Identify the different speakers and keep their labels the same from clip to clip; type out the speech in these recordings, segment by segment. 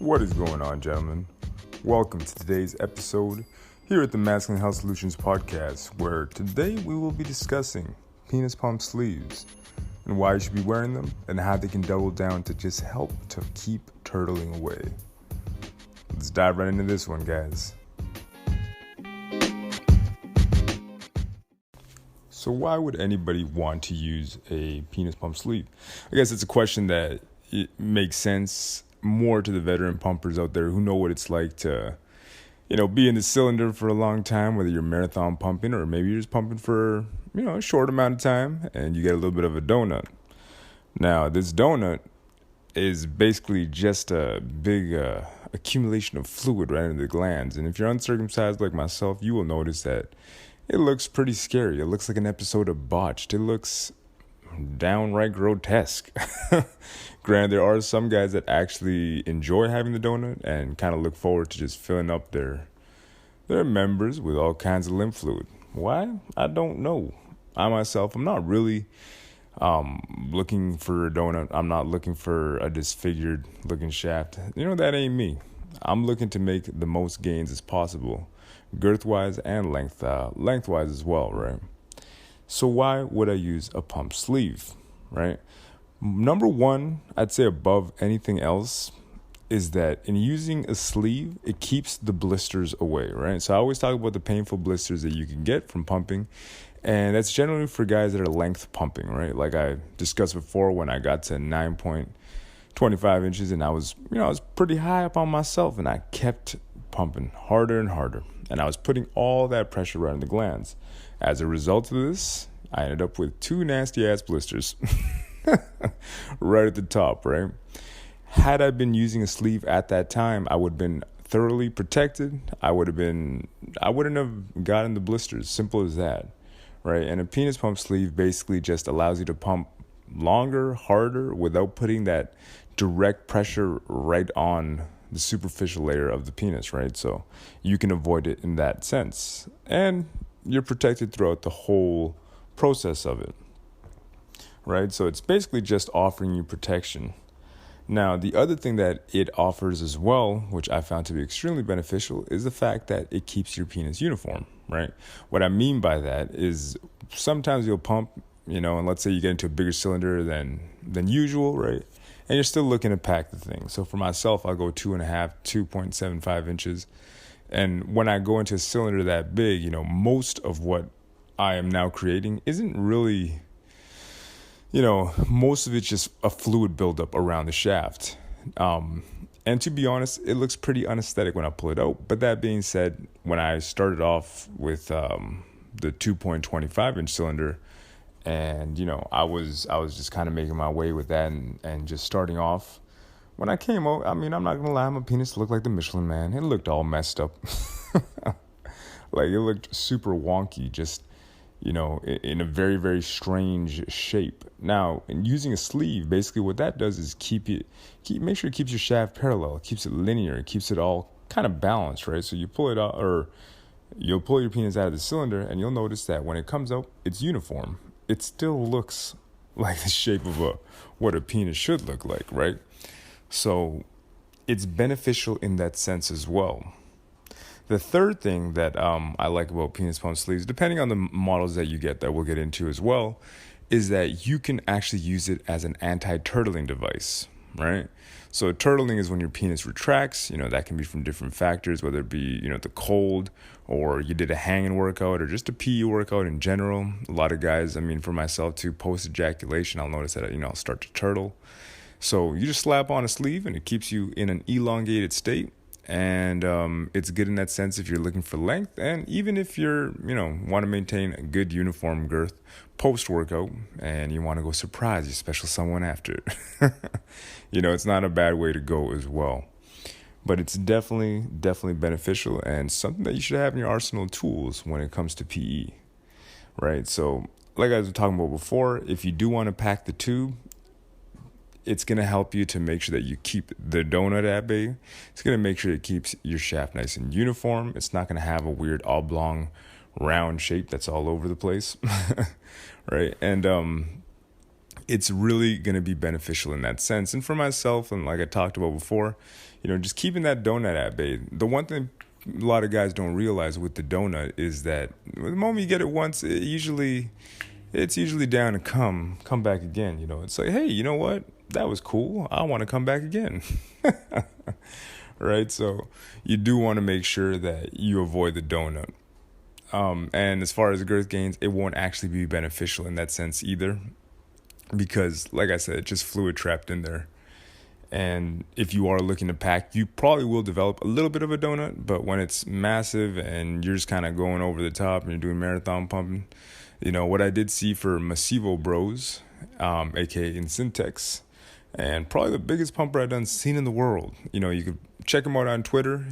Speaker 1: What is going on, gentlemen? Welcome to today's episode here at the Masculine Health Solutions Podcast, where today we will be discussing penis pump sleeves and why you should be wearing them and how they can double down to just help to keep turtling away. Let's dive right into this one, guys. So why would anybody want to use a penis pump sleeve? I guess it's a question that it makes sense more to the veteran pumpers out there who know what it's like to, be in the cylinder for a long time, whether you're marathon pumping or maybe you're just pumping for, a short amount of time and you get a little bit of a donut. Now, this donut is basically just a big accumulation of fluid right in the glands. And if you're uncircumcised like myself, you will notice that it looks pretty scary. It looks like an episode of Botched. It looks downright grotesque. Granted, there are some guys that actually enjoy having the donut and kind of look forward to just filling up their members with all kinds of lymph fluid. Why? I don't know. I myself, I'm not really looking for a donut. I'm not looking for a disfigured looking shaft. That ain't me. I'm looking to make the most gains as possible, girth-wise and lengthwise as well, right? So why would I use a pump sleeve, right? Number one, I'd say above anything else, is that in using a sleeve, it keeps the blisters away, right? So I always talk about the painful blisters that you can get from pumping, and that's generally for guys that are length pumping, right? Like I discussed before, when I got to 9.25 inches and I was pretty high up on myself, and I kept pumping harder and harder, and I was putting all that pressure right in the glands. As a result of this, I ended up with two nasty ass blisters right at the top, right? Had I been using a sleeve at that time, I would have been thoroughly protected. I wouldn't have gotten the blisters. Simple as that, right? And a penis pump sleeve basically just allows you to pump longer, harder, without putting that direct pressure right on the superficial layer of the penis, right? So you can avoid it in that sense. And you're protected throughout the whole process of it, right? So it's basically just offering you protection. Now, the other thing that it offers as well, which I found to be extremely beneficial, is the fact that it keeps your penis uniform, right? What I mean by that is sometimes you'll pump, and let's say you get into a bigger cylinder than usual, right? And you're still looking to pack the thing. So for myself, I'll go 2.75 inches. And when I go into a cylinder that big, most of what I am now creating isn't really, most of it's just a fluid buildup around the shaft. And to be honest, it looks pretty unaesthetic when I pull it out. But that being said, when I started off with the 2.25 inch cylinder, and I was just kind of making my way with that and just starting off. When I came out, I'm not gonna lie, my penis looked like the Michelin Man. It looked all messed up. Like it looked super wonky, just in a very, very strange shape. Now, in using a sleeve, basically what that does is make sure it keeps your shaft parallel, it keeps it linear, it keeps it all kind of balanced, right? So you pull it out, or you'll pull your penis out of the cylinder, and you'll notice that when it comes out, it's uniform. It still looks like the shape of what a penis should look like, right? So it's beneficial in that sense as well. The third thing that I like about penis pump sleeves, depending on the models that you get that we'll get into as well, is that you can actually use it as an anti-turtling device, right? So turtling is when your penis retracts. That can be from different factors, whether it be, the cold, or you did a hanging workout, or just a PE workout in general. A lot of guys, for myself too, post-ejaculation, I'll notice that, I'll start to turtle. So you just slap on a sleeve and it keeps you in an elongated state. And it's good in that sense if you're looking for length, and even if you're, want to maintain a good uniform girth post-workout and you want to go surprise your special someone after. It's not a bad way to go as well. But it's definitely beneficial and something that you should have in your arsenal of tools when it comes to PE, right? So like I was talking about before, if you do want to pack the tube, it's going to help you to make sure that you keep the donut at bay. It's going to make sure it keeps your shaft nice and uniform. It's not going to have a weird oblong round shape that's all over the place, right? And it's really going to be beneficial in that sense. And for myself, and like I talked about before, just keeping that donut at bay. The one thing a lot of guys don't realize with the donut is that the moment you get it once, it's usually down to come back again. It's like, hey, you know what? That was cool. I want to come back again. Right? So you do want to make sure that you avoid the donut. And as far as girth gains, it won't actually be beneficial in that sense either, because like I said, it's just fluid trapped in there. And if you are looking to pack, you probably will develop a little bit of a donut, but when it's massive and you're just kind of going over the top and you're doing marathon pumping, what I did see for Massivo Bros, aka in Syntex, and probably the biggest pumper I've seen in the world. You could check him out on Twitter.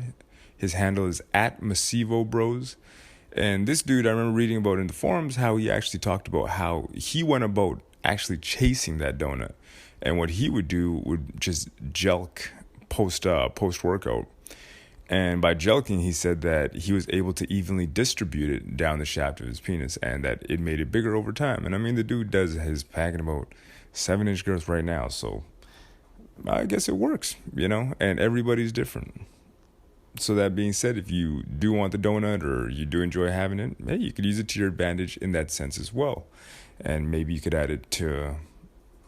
Speaker 1: His handle is @Massivo Bros. And this dude, I remember reading about in the forums how he actually talked about how he went about actually chasing that donut. And what he would do would just jelk post workout. And by jelking, he said that he was able to evenly distribute it down the shaft of his penis and that it made it bigger over time. And I mean, the dude does his packing about 7-inch girth right now. So I guess it works, and everybody's different. So that being said, if you do want the donut or you do enjoy having it, hey, you could use it to your advantage in that sense as well. And maybe you could add it to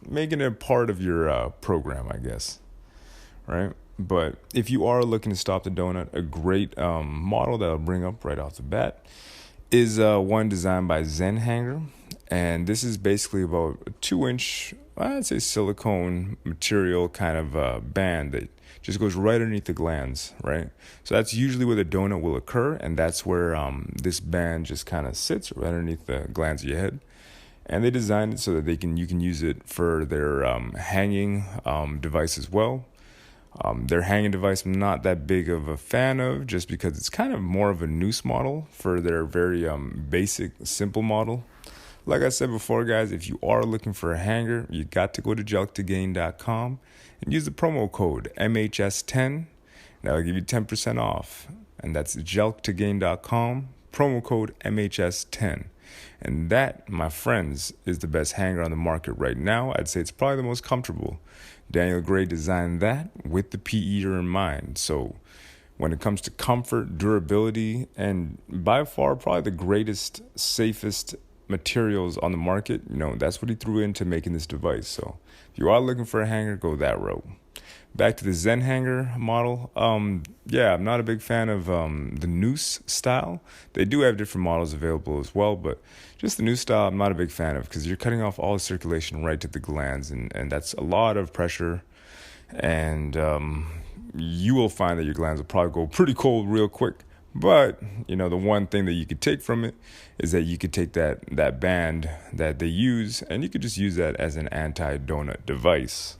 Speaker 1: making it a part of your program, I guess, right? But if you are looking to stop the donut, a great model that I'll bring up right off the bat is one designed by Zen Hanger. And this is basically about a 2-inch, I'd say silicone material kind of band that just goes right underneath the glands, right? So that's usually where the donut will occur, and that's where this band just kind of sits right underneath the glands of your head. And they designed it so that you can use it for their hanging device as well. Their hanging device I'm not that big of a fan of, just because it's kind of more of a noose model for their very basic, simple model. Like I said before, guys, if you are looking for a hanger, you got to go to jelk2gain.com and use the promo code MHS10. That'll give you 10% off. And that's jelk2gain.com, promo code MHS10. And that, my friends, is the best hanger on the market right now. I'd say it's probably the most comfortable. Daniel Gray designed that with the PE in mind. So when it comes to comfort, durability, and by far probably the greatest, safest materials on the market, that's what he threw into making this device. So if you are looking for a hanger, go that route. Back to the Zen Hanger model. I'm not a big fan of the noose style. They do have different models available as well, but just the noose style I'm not a big fan of, because you're cutting off all the circulation right to the glands, and that's a lot of pressure, and you will find that your glands will probably go pretty cold real quick. But, the one thing that you could take from it is that you could take that band that they use, and you could just use that as an anti-donut device.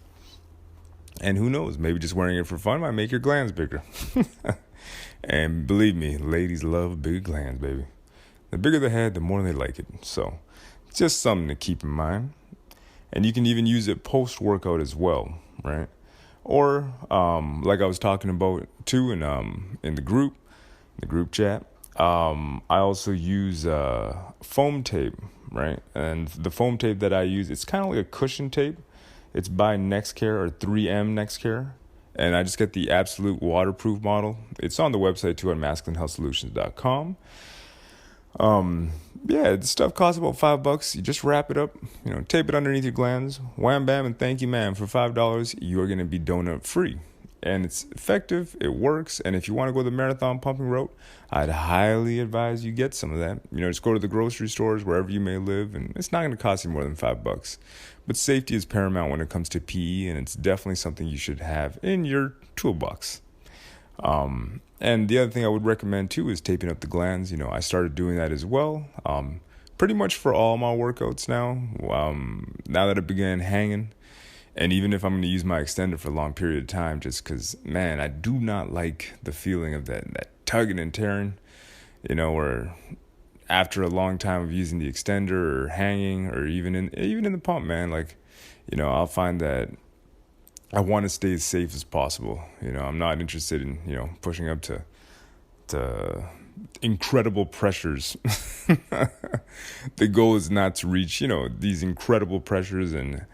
Speaker 1: And who knows, maybe just wearing it for fun might make your glands bigger. And believe me, ladies love big glands, baby. The bigger the head, the more they like it. So it's just something to keep in mind. And you can even use it post-workout as well, right? Or like I was talking about too in the group chat, I also use foam tape, right? And the foam tape that I use, it's kind of like a cushion tape. It's by Nextcare or 3M Nextcare. And I just get the absolute waterproof model. It's on the website too at masculinehealthsolutions.com. This stuff costs about $5. You just wrap it up, tape it underneath your glands. Wham, bam, and thank you, ma'am. For $5, you're going to be donut free. And it's effective, it works, and if you want to go the marathon pumping route, I'd highly advise you get some of that. Just go to the grocery stores, wherever you may live, and it's not going to cost you more than $5. But safety is paramount when it comes to PE, and it's definitely something you should have in your toolbox. And the other thing I would recommend too is taping up the glands. I started doing that as well. Pretty much for all my workouts now. Now that it began hanging. And even if I'm going to use my extender for a long period of time, just because, man, I do not like the feeling of that tugging and tearing, or after a long time of using the extender or hanging or even in the pump, man, I'll find that I want to stay as safe as possible. I'm not interested in, pushing up to incredible pressures. The goal is not to reach, these incredible pressures and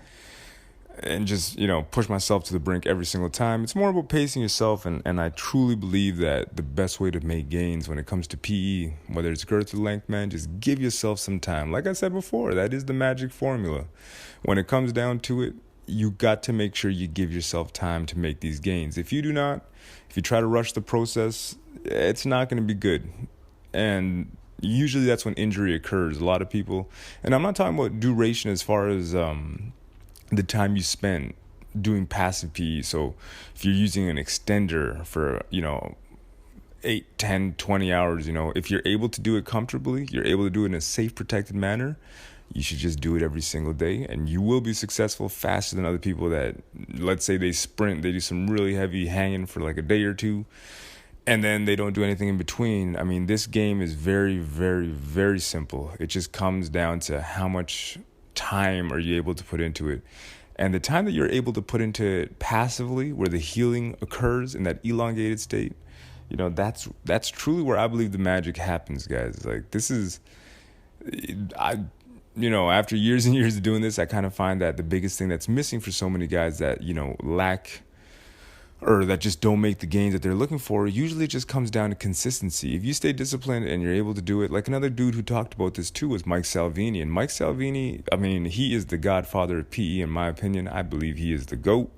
Speaker 1: just, push myself to the brink every single time. It's more about pacing yourself, and I truly believe that the best way to make gains when it comes to PE, whether it's girth or length, man, just give yourself some time. Like I said before, that is the magic formula. When it comes down to it, you got to make sure you give yourself time to make these gains. If you do not, if you try to rush the process, it's not going to be good. And usually that's when injury occurs. A lot of people, and I'm not talking about duration as far as the time you spend doing passive PE. So if you're using an extender for, 8, 10, 20 hours, if you're able to do it comfortably, you're able to do it in a safe, protected manner, you should just do it every single day, and you will be successful faster than other people that, let's say they sprint, they do some really heavy hanging for like a day or two, and then they don't do anything in between. I mean, this game is very, very, very simple. It just comes down to how much time are you able to put into it. And the time that you're able to put into it passively, where the healing occurs in that elongated state, that's truly where I believe the magic happens, guys. Like, this is, after years and years of doing this, I kind of find that the biggest thing that's missing for so many guys that, lack or that just don't make the gains that they're looking for, usually it just comes down to consistency. If you stay disciplined and you're able to do it, like another dude who talked about this too was Mike Salvini. And Mike Salvini, I mean, he is the godfather of PE in my opinion. I believe he is the GOAT.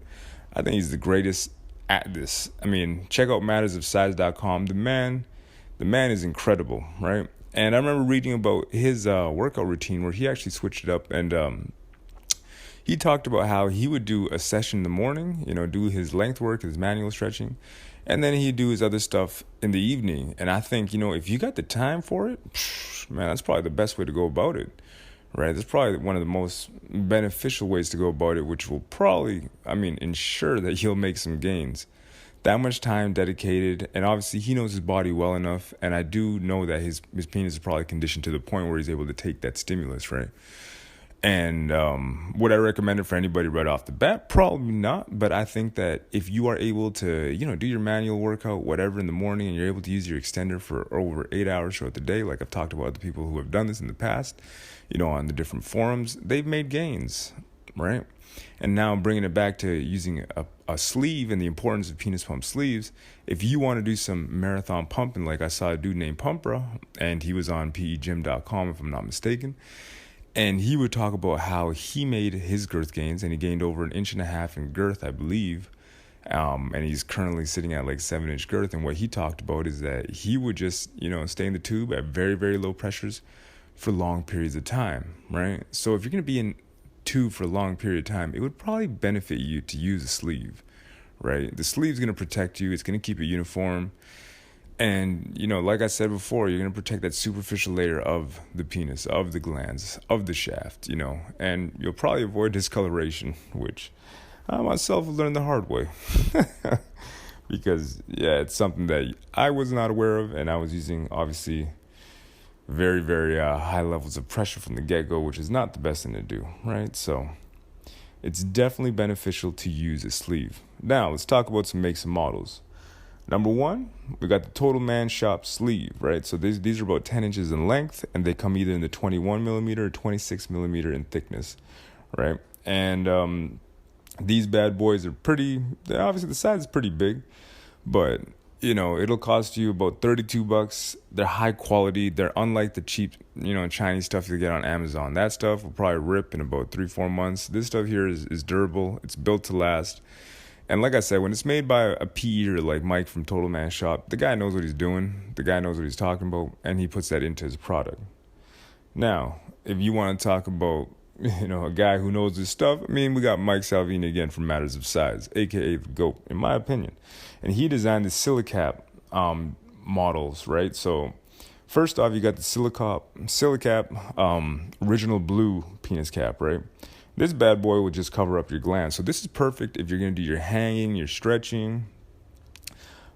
Speaker 1: I think he's the greatest at this. I mean, check out mattersofsize.com. The man is incredible, right? And I remember reading about his workout routine where he actually switched it up, and he talked about how he would do a session in the morning, do his length work, his manual stretching, and then he'd do his other stuff in the evening. And I think, if you got the time for it, man, that's probably the best way to go about it, right? That's probably one of the most beneficial ways to go about it, which will probably, ensure that he'll make some gains. That much time dedicated, and obviously he knows his body well enough, and I do know that his penis is probably conditioned to the point where he's able to take that stimulus, right? And would I recommend it for anybody right off the bat? Probably not, but I think that if you are able to, do your manual workout, whatever, in the morning, and you're able to use your extender for over 8 hours throughout the day, like I've talked about other people who have done this in the past, on the different forums, they've made gains, right? And now bringing it back to using a sleeve and the importance of penis pump sleeves, if you want to do some marathon pumping, like I saw a dude named Pumpra, and he was on pegym.com if I'm not mistaken, and he would talk about how he made his girth gains, and he gained over 1.5 inches in girth, I believe, and he's currently sitting at like 7-inch girth. And what he talked about is that he would just, stay in the tube at very, very low pressures for long periods of time, right? So if you're going to be in tube for a long period of time, it would probably benefit you to use a sleeve, right? The sleeve's going to protect you. It's going to keep it uniform. And, like I said before, you're going to protect that superficial layer of the penis, of the glands, of the shaft, and you'll probably avoid discoloration, which I myself learned the hard way. Because, it's something that I was not aware of, and I was using, obviously, very, very high levels of pressure from the get-go, which is not the best thing to do, right? So it's definitely beneficial to use a sleeve. Now, let's talk about some makes and models. Number one, we got the TotalManShop sleeve, right? So these are about 10 inches in length, and they come either in the 21 millimeter or 26 millimeter in thickness, right? And these bad boys are obviously the size is pretty big, but it'll cost you about $32. They're high quality. They're unlike the cheap, Chinese stuff you get on Amazon. That stuff will probably rip in about 3-4 months. This stuff here is durable. It's built to last. And like I said, when it's made by a PEer like Mike from TotalManShop, the guy knows what he's doing. The guy knows what he's talking about, and he puts that into his product. Now, if you want to talk about, a guy who knows this stuff, we got Mike Salvini again from Matters of Size, a.k.a. the GOAT, in my opinion. And he designed the silicap models, right? So first off, you got the silicap original blue penis cap, right? This bad boy will just cover up your glands. So this is perfect if you're going to do your hanging, your stretching,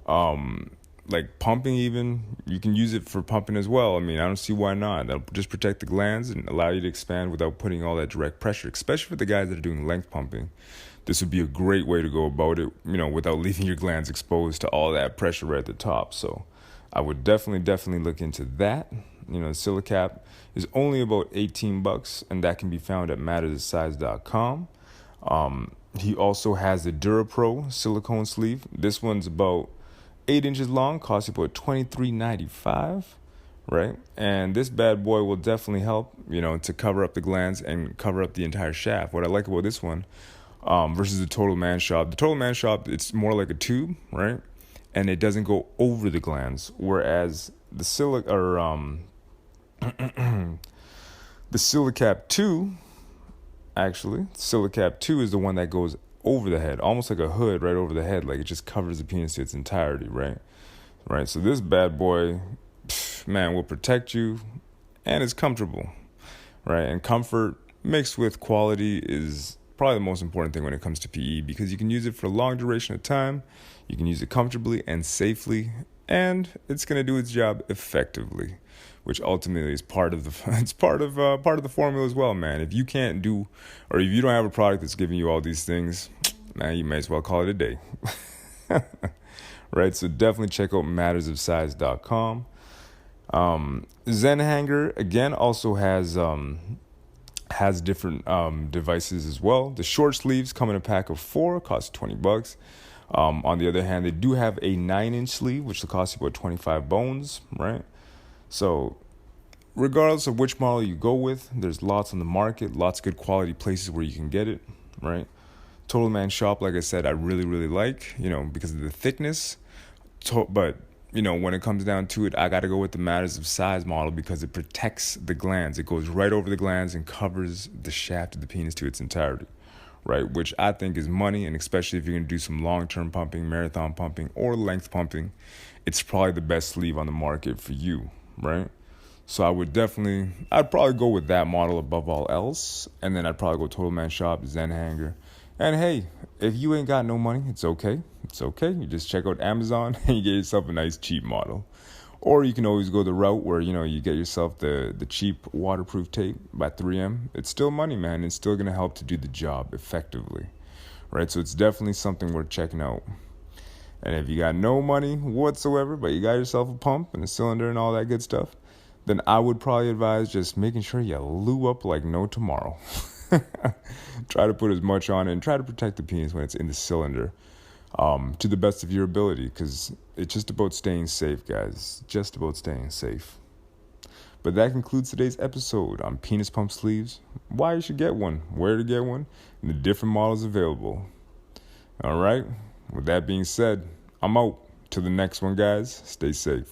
Speaker 1: like pumping even. You can use it for pumping as well. I don't see why not. That'll just protect the glands and allow you to expand without putting all that direct pressure, especially for the guys that are doing length pumping. This would be a great way to go about it, without leaving your glands exposed to all that pressure right at the top. So I would definitely look into that. The Silicap is only about $18, and that can be found at mattersofsize.com. He also has the DuraPro silicone sleeve. This one's about 8 inches long, costs you about $23.95, right? And this bad boy will definitely help, to cover up the glands and cover up the entire shaft. What I like about this one, versus the TotalManShop, it's more like a tube, right? And it doesn't go over the glands, whereas the the Silicap 2, Silicap 2 is the one that goes over the head, almost like a hood right over the head, like it just covers the penis to its entirety, right? Right, so this bad boy, man, will protect you, and it's comfortable, right? And comfort mixed with quality is probably the most important thing when it comes to PE, because you can use it for a long duration of time, you can use it comfortably and safely, and it's going to do its job effectively, which ultimately is part of the formula as well, man. If you can't do, or if you don't have a product that's giving you all these things, man, you may as well call it a day. Right? So definitely check out mattersofsize.com. Zen Hanger again also has different devices as well. The short sleeves come in a pack of 4, cost $20. On the other hand, they do have a 9-inch sleeve, which will cost you about 25 bones, right? So regardless of which model you go with, there's lots on the market, lots of good quality places where you can get it, right? TotalManShop, like I said, I really like, because of the thickness. But, when it comes down to it, I got to go with the Matters of Size model because it protects the glands. It goes right over the glands and covers the shaft of the penis to its entirety, right? Which I think is money, and especially if you're going to do some long-term pumping, marathon pumping, or length pumping, it's probably the best sleeve on the market for you, right? So I'd probably go with that model above all else, and then I'd probably go TotalManShop, Zen Hanger. And hey, if you ain't got no money, it's okay. It's okay. You just check out Amazon and you get yourself a nice cheap model. Or you can always go the route where, you get yourself the cheap waterproof tape by 3M. It's still money, man. It's still going to help to do the job effectively, right? So it's definitely something worth checking out. And if you got no money whatsoever, but you got yourself a pump and a cylinder and all that good stuff, then I would probably advise just making sure you lube up like no tomorrow. Try to put as much on it and try to protect the penis when it's in the cylinder to the best of your ability, because it's just about staying safe, guys. Just about staying safe. But that concludes today's episode on penis pump sleeves, why you should get one, where to get one, and the different models available. All right, with that being said, I'm out. Till the next one, guys. Stay safe.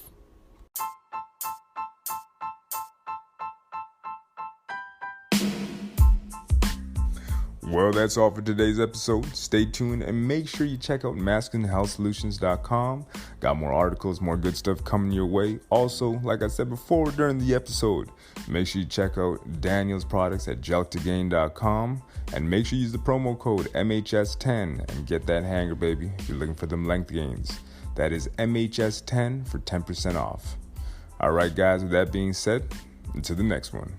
Speaker 1: Well, that's all for today's episode. Stay tuned and make sure you check out masculinehealthsolutions.com. Got more articles, more good stuff coming your way. Also, like I said before during the episode, make sure you check out Daniel's products at jelktogain.com, and make sure you use the promo code MHS10 and get that hanger, baby, if you're looking for them length gains. That is MHS10 for 10% off. All right, guys, with that being said, until the next one.